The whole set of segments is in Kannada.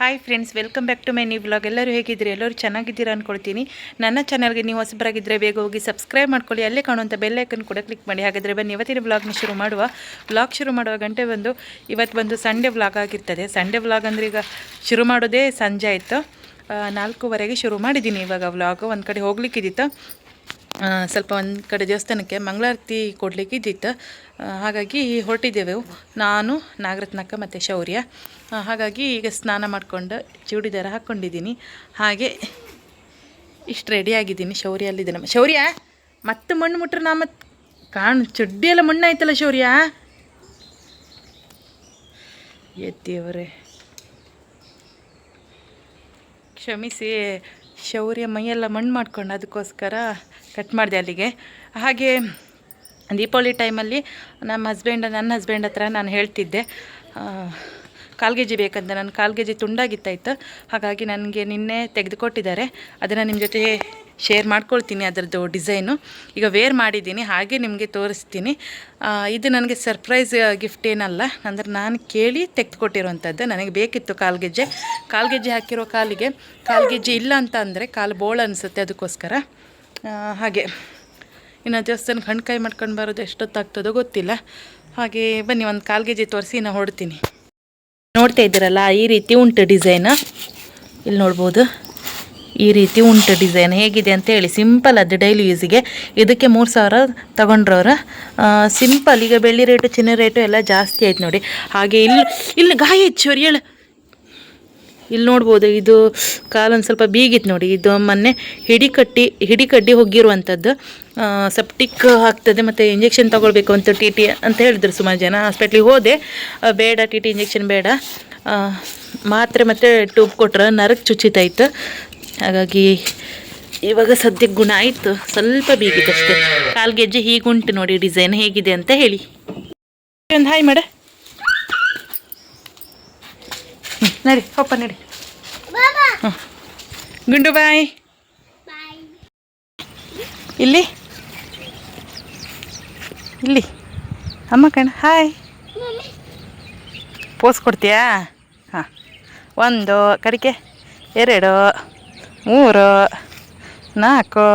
Hi friends, welcome back to my new vlog. ಎಲ್ಲರೂ ಹೇಗಿದ್ದೀರಿ? ಎಲ್ಲರೂ ಚೆನ್ನಾಗಿದ್ದೀರಾ ಅಂದ್ಕೊಳ್ತೀನಿ. ನನ್ನ ಚಾನಲ್ಗೆ ನೀವು ಹೊಸಬರಾಗಿದ್ದರೆ ಬೇಗ ಹೋಗಿ ಸಬ್ಸ್ಕ್ರೈಬ್ ಮಾಡ್ಕೊಳ್ಳಿ. ಅಲ್ಲೇ ಕಾಣುವಂಥ ಬೆಲ್ಲೈಕನ್ ಕೂಡ ಕ್ಲಿಕ್ ಮಾಡಿ. ಹಾಗಾದರೆ ಬನ್ನಿ ಇವತ್ತಿನ ವ್ಲಾಗ್ನ ಶುರು ಮಾಡುವ. ವ್ಲಾಗ್ ಶುರು ಮಾಡುವ ಗಂಟೆ ಇವತ್ತು ಬಂದು ಸಂಡೇ ವ್ಲಾಗ್ ಆಗಿರ್ತದೆ. ಸಂಡೇ ವ್ಲಾಗ್ ಅಂದರೆ ಈಗ ಶುರು ಮಾಡೋದೇ ಸಂಜೆ ಆಯಿತು. 4:15ಗೆ ಶುರು ಮಾಡಿದ್ದೀನಿ ಇವಾಗ ವ್ಲಾಗು. ಒಂದು ಕಡೆ ಹೋಗ್ಲಿಕ್ಕಿದ್ದಿತ್ತು, ಸ್ವಲ್ಪ ಒಂದು ಕಡೆ ದೇವಸ್ಥಾನಕ್ಕೆ ಮಂಗಳಾರತಿ ಕೊಡಲಿಕ್ಕೆ ಇದ್ದಿತ್ತು. ಹಾಗಾಗಿ ಹೊರಟಿದ್ದೇವೆ ನಾನು, ನಾಗರತ್ನಕ್ಕ ಮತ್ತು ಶೌರ್ಯ. ಹಾಗಾಗಿ ಈಗ ಸ್ನಾನ ಮಾಡಿಕೊಂಡು ಚೂಡಿದಾರ ಹಾಕ್ಕೊಂಡಿದ್ದೀನಿ. ಹಾಗೆ ಇಷ್ಟು ರೆಡಿಯಾಗಿದ್ದೀನಿ. ಶೌರ್ಯ ಅಲ್ಲಿದ್ದೇನೆ. ಶೌರ್ಯ ಮತ್ತೆ ಮಣ್ಣು ಮುಟ್ರೆ ನಾ ಮತ್ತೆ ಚಡ್ಡಿಯೆಲ್ಲ ಮಣ್ಣು ಆಯ್ತಲ್ಲ ಶೌರ್ಯ. ಎದ್ದೇವರೇ ಕ್ಷಮಿಸಿ, ಶೌರ್ಯ ಮೈಯೆಲ್ಲ ಮಣ್ಣು ಮಾಡ್ಕೊಂಡು ಅದಕ್ಕೋಸ್ಕರ ಕಟ್ ಮಾಡಿದೆ ಅಲ್ಲಿಗೆ. ಹಾಗೆ ದೀಪಾವಳಿ ಟೈಮಲ್ಲಿ ನನ್ನ ಹಸ್ಬೆಂಡ್ ಹತ್ರ ನಾನು ಹೇಳ್ತಿದ್ದೆ ಕಾಲ್ಗೆಜ್ಜೆ ಬೇಕಂತ. ನನ್ನ ಕಾಲ್ಗೆಜ್ಜೆ ತುಂಡಾಗಿತ್ತಾಯಿತು. ಹಾಗಾಗಿ ನನಗೆ ನಿನ್ನೆ ತೆಗೆದುಕೊಟ್ಟಿದ್ದಾರೆ. ಅದನ್ನು ನಿಮ್ಮ ಜೊತೆ ಶೇರ್ ಮಾಡ್ಕೊಳ್ತೀನಿ. ಅದರದ್ದು ಡಿಸೈನು ಈಗ ವೇರ್ ಮಾಡಿದ್ದೀನಿ, ಹಾಗೆ ನಿಮಗೆ ತೋರಿಸ್ತೀನಿ. ಇದು ನನಗೆ ಸರ್ಪ್ರೈಸ್ ಗಿಫ್ಟ್ ಏನಲ್ಲ, ಅಂದರೆ ನಾನು ಕೇಳಿ ತೆಗೆದುಕೊಟ್ಟಿರುವಂಥದ್ದು. ನನಗೆ ಬೇಕಿತ್ತು ಕಾಲ್ಗೆಜ್ಜೆ ಹಾಕಿರೋ ಕಾಲ್ಗೆಜ್ಜೆ ಇಲ್ಲ ಅಂತ ಅಂದರೆ ಕಾಲು ಬೋಳು ಅನಿಸುತ್ತೆ, ಅದಕ್ಕೋಸ್ಕರ. ಹಾಗೆ ಇನ್ನು ದೇವಸ್ಥಾನಕ್ಕೆ ಹಣ್ಣು ಮಾಡ್ಕೊಂಡು ಬರೋದು ಎಷ್ಟೊತ್ತಾಗ್ತದೋ ಗೊತ್ತಿಲ್ಲ. ಹಾಗೆ ಬನ್ನಿ ಒಂದು ಕಾಲ್ಗೆಜ್ಜೆ ತೋರಿಸಿ ನಾನು ಹೊಡ್ತೀನಿ. ನೋಡ್ತಾ ಇದ್ದೀರಲ್ಲ, ಈ ರೀತಿ ಉಂಟು ಡಿಸೈನ್. ಇಲ್ಲಿ ನೋಡ್ಬೋದು, ಈ ರೀತಿ ಉಂಟು ಡಿಸೈನ್. ಹೇಗಿದೆ ಅಂತ ಹೇಳಿ. ಸಿಂಪಲ್ ಅದು ಡೈಲಿ ಯೂಸಿಗೆ. ಇದಕ್ಕೆ 3,000 ತಗೊಂಡ್ರವ್ರ. ಸಿಂಪಲ್. ಈಗ ಬೆಳ್ಳಿ ರೇಟು ಚಿನ್ನ ರೇಟು ಎಲ್ಲ ಜಾಸ್ತಿ ಆಯ್ತು ನೋಡಿ. ಹಾಗೆ ಇಲ್ಲಿ ಗಾಯ ಹೆಚ್ಚೋರಿ ಹೇಳು. ಇಲ್ಲಿ ನೋಡ್ಬೋದು, ಇದು ಕಾಲೊಂದು ಸ್ವಲ್ಪ ಬೀಗಿತ್ತು ನೋಡಿ. ಇದು ಮೊನ್ನೆ ಹಿಡಿಕಡ್ಡಿ ಹೋಗಿರುವಂಥದ್ದು. ಸೆಪ್ಟಿಕ್ ಆಗ್ತದೆ ಮತ್ತು ಇಂಜೆಕ್ಷನ್ ತೊಗೊಳ್ಬೇಕು ಅಂತ ಟಿ ಅಂತ ಹೇಳಿದ್ರು ಸುಮಾರು ಜನ. ಹಾಸ್ಪಿಟ್ಲಿಗೆ ಹೋದೆ, ಬೇಡ ಟಿ ಇಂಜೆಕ್ಷನ್ ಬೇಡ, ಮಾತ್ರೆ ಮತ್ತು ಟ್ಯೂಬ್ ಕೊಟ್ರೆ ನರಕ್ಕೆ ಚುಚ್ಚಿತಾಯಿತು. ಹಾಗಾಗಿ ಇವಾಗ ಸದ್ಯಕ್ಕೆ ಗುಣ ಆಯಿತು. ಸ್ವಲ್ಪ ಬೀಗಿತ್ತು ಅಷ್ಟೇ. ಕಾಲ್ಗೆಜ್ಜೆ ಹೀಗುಂಟು ನೋಡಿ ಡಿಸೈನ್. ಹೇಗಿದೆ ಅಂತ ಹೇಳಿ. ಒಂದು ಹಾಯ್ ಮಾಡ. ನಡಿ ಹೋಪ ನಡಿ. ಹಾಂ ಗುಂಡು ಬಾಯ್. ಇಲ್ಲಿ ಅಮ್ಮ ಕಣ. ಹಾಯ್. ಪೋಸ್ ಕೊಡ್ತೀಯಾ? ಹಾಂ. 1 ಕಡಿಕೆ, 2, 3, 4.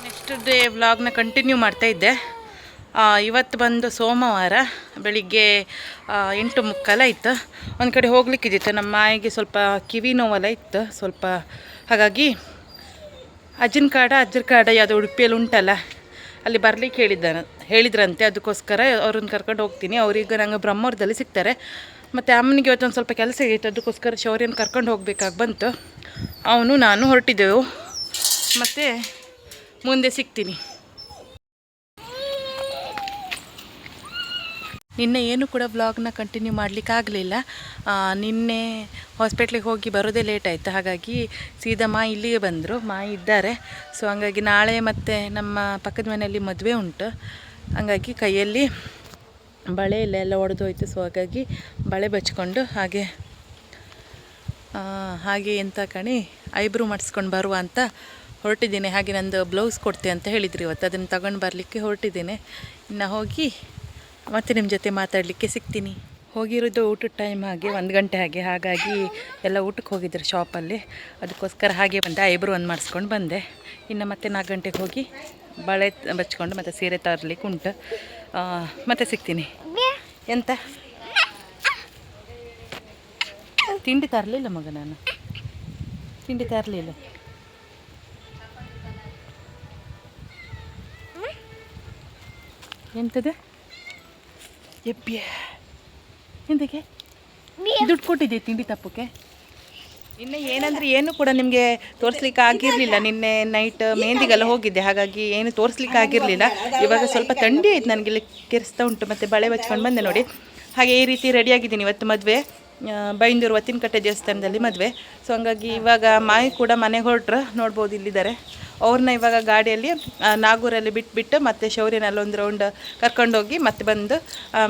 ನೆಕ್ಸ್ಟ್ ಡೇ ವ್ಲಾಗ್ನ ಕಂಟಿನ್ಯೂ ಮಾಡ್ತಾಯಿದ್ದೆ. ಇವತ್ತು ಬಂದು ಸೋಮವಾರ ಬೆಳಿಗ್ಗೆ 8:45 ಆಯಿತು. ಒಂದು ಕಡೆ ಹೋಗ್ಲಿಕ್ಕಿದ್ದಿತ್ತು. ನಮ್ಮ ಮಾಯಿಗೆ ಸ್ವಲ್ಪ ಕಿವಿ ನೋವೆಲ್ಲ ಇತ್ತು ಸ್ವಲ್ಪ. ಹಾಗಾಗಿ ಅಜ್ಜರ ಕಾಡ ಯಾವುದೋ ಉಡುಪಿಯಲ್ಲಿ ಉಂಟಲ್ಲ, ಅಲ್ಲಿ ಬರಲಿಕ್ಕೆ ಹೇಳಿದ್ರಂತೆ. ಅದಕ್ಕೋಸ್ಕರ ಅವ್ರನ್ನ ಕರ್ಕೊಂಡು ಹೋಗ್ತೀನಿ. ಅವ್ರಿಗೆ ನಂಗೆ ಬ್ರಹ್ಮವರದಲ್ಲಿ ಸಿಗ್ತಾರೆ. ಮತ್ತು ಅಮ್ಮನಿಗೆ ಇವತ್ತೊಂದು ಸ್ವಲ್ಪ ಕೆಲಸ ಇತ್ತು, ಅದಕ್ಕೋಸ್ಕರ ಶೌರ್ಯನ ಕರ್ಕೊಂಡು ಹೋಗ್ಬೇಕಾಗಿ ಬಂತು. ಅವನು ನಾನು ಹೊರಟಿದ್ದೆವು. ಮತ್ತು ಮುಂದೆ ಸಿಗ್ತೀನಿ. ನಿನ್ನೆ ಏನು ಕೂಡ ವ್ಲಾಗ್ನ ಕಂಟಿನ್ಯೂ ಮಾಡಲಿಕ್ಕಾಗಲಿಲ್ಲ. ನಿನ್ನೆ ಹಾಸ್ಪಿಟ್ಲಿಗೆ ಹೋಗಿ ಬರೋದೇ ಲೇಟ್ ಆಯಿತು. ಹಾಗಾಗಿ ಸೀದಾ ಮಾಯಿ ಇಲ್ಲಿಗೆ ಬಂದರು. ಮಾಯಿ ಇದ್ದಾರೆ. ಸೊ ಹಂಗಾಗಿ ನಾಳೆ ಮತ್ತು ನಮ್ಮ ಪಕ್ಕದ ಮನೆಯಲ್ಲಿ ಮದುವೆ ಉಂಟು. ಹಂಗಾಗಿ ಕೈಯಲ್ಲಿ ಬಳೆ ಎಲ್ಲ ಒಡೆದೋಯ್ತು. ಸೊ ಹಾಗಾಗಿ ಬಳೆ ಬಚ್ಕೊಂಡು ಹಾಗೆ ಎಂತ ಕಣಿ ಐಬ್ರೂ ಮಾಡಿಸ್ಕೊಂಡು ಬರುವ ಅಂತ ಹೊರಟಿದ್ದೀನಿ. ಹಾಗೆ ನಂದು ಬ್ಲೌಸ್ ಕೊಡ್ತೆ ಅಂತ ಹೇಳಿದ್ರು ಇವತ್ತು. ಅದನ್ನು ತಗೊಂಡು ಬರಲಿಕ್ಕೆ ಹೊರಟಿದ್ದೀನಿ. ಇನ್ನು ಹೋಗಿ ಮತ್ತೆ ನಿಮ್ಮ ಜೊತೆ ಮಾತಾಡಲಿಕ್ಕೆ ಸಿಗ್ತೀನಿ. ಹೋಗಿರೋದು ಊಟದ ಟೈಮ್ ಹಾಗೆ 1 ಗಂಟೆ ಹಾಗಾಗಿ ಎಲ್ಲ ಊಟಕ್ಕೆ ಹೋಗಿದ್ರು ಶಾಪಲ್ಲಿ. ಅದಕ್ಕೋಸ್ಕರ ಹಾಗೆ ಬಂದೆ. ಐಬ್ರೂ ಒಂದು ಮಾಡಿಸ್ಕೊಂಡು ಬಂದೆ. ಇನ್ನು ಮತ್ತೆ 4 ಗಂಟೆಗೆ ಹೋಗಿ ಬಳೆ ಬಚ್ಕೊಂಡು ಮತ್ತು ಸೀರೆ ತರಲಿಕ್ಕೆ ಉಂಟು. ಮತ್ತೆ ಸಿಗ್ತೀನಿ. ಎಂತ ತಿಂಡಿ ತರಲಿಲ್ಲ ಮಗ, ನಾನು ತಿಂಡಿ ತರಲಿಲ್ಲ. ಎಂತದೆ ಎಪ್ಪಿಯ ಎಂತಕ್ಕೆ ದುಡ್ಡು ಕೊಟ್ಟಿದ್ದೆ ತಿಂಡಿ ತಪ್ಪಕ್ಕೆ? ಇನ್ನು ಏನಂದರೆ ಏನು ಕೂಡ ನಿಮಗೆ ತೋರಿಸ್ಲಿಕ್ಕೆ ಆಗಿರಲಿಲ್ಲ. ನಿನ್ನೆ ನೈಟ್ ಮೆಹಂದಿಗೆಲ್ಲ ಹೋಗಿದ್ದೆ, ಹಾಗಾಗಿ ಏನು ತೋರಿಸ್ಲಿಕ್ಕೆ ಆಗಿರಲಿಲ್ಲ. ಇವಾಗ ಸ್ವಲ್ಪ ಥಂಡಿ ಆಯ್ತು, ನನಗೆ ಕೆರೆಸ್ತಾ ಉಂಟು, ಮತ್ತು ಬಳೆ ಬಚ್ಕೊಂಡು ಬಂದೆ ನೋಡಿ. ಹಾಗೆ ಈ ರೀತಿ ರೆಡಿಯಾಗಿದ್ದೀನಿ. ಇವತ್ತು ಮದುವೆ ಬೈಂದೂರು ವತ್ತಿನಕಟ್ಟೆ ದೇವಸ್ಥಾನದಲ್ಲಿ ಮದುವೆ. ಸೊ ಹಂಗಾಗಿ ಇವಾಗ ಮಾಯಿ ಕೂಡ ಮನೆಗೆ ಹೊರಟ್ರು, ನೋಡ್ಬೋದು ಇಲ್ಲಿದ್ದಾರೆ. ಅವ್ರನ್ನ ಇವಾಗ ಗಾಡಿಯಲ್ಲಿ ನಾಗೂರಲ್ಲಿ ಬಿಟ್ಬಿಟ್ಟು ಮತ್ತೆ ಶೌರ್ಯನಲ್ಲಿ ಒಂದು ರೌಂಡ್ ಕರ್ಕೊಂಡೋಗಿ ಮತ್ತೆ ಬಂದು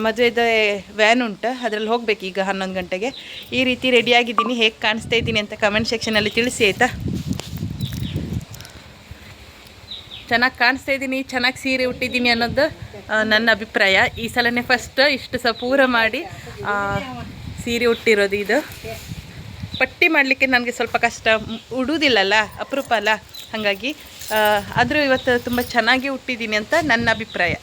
ಮದುವೆದ ವ್ಯಾನ್ ಉಂಟು, ಅದರಲ್ಲಿ ಹೋಗ್ಬೇಕು ಈಗ 11 ಗಂಟೆಗೆ. ಈ ರೀತಿ ರೆಡಿಯಾಗಿದ್ದೀನಿ. ಹೇಗೆ ಕಾಣಿಸ್ತಾ ಇದ್ದೀನಿ ಅಂತ ಕಮೆಂಟ್ ಸೆಕ್ಷನಲ್ಲಿ ತಿಳಿಸಿ ಆಯಿತಾ. ಚೆನ್ನಾಗಿ ಕಾಣಿಸ್ತಾ ಇದ್ದೀನಿ, ಚೆನ್ನಾಗಿ ಸೀರೆ ಉಟ್ಟಿದ್ದೀನಿ ಅನ್ನೋದು ನನ್ನ ಅಭಿಪ್ರಾಯ. ಈ ಸಲನೇ ಫಸ್ಟ್ ಇಷ್ಟು ಸಹ ಪೂರ ಮಾಡಿ ಸೀರೆ ಉಟ್ಟಿರೋದು. ಇದು ಪಟ್ಟಿ ಮಾಡಲಿಕ್ಕೆ ನನಗೆ ಸ್ವಲ್ಪ ಕಷ್ಟ, ಉಡುವುದಿಲ್ಲಲ್ಲ, ಅಪರೂಪ ಅಲ್ಲ, ಹಾಗಾಗಿ ಆದರೂ ಇವತ್ತು ತುಂಬ ಚೆನ್ನಾಗಿ ಉಟ್ಟಿದ್ದೀನಿ ಅಂತ ನನ್ನ ಅಭಿಪ್ರಾಯ.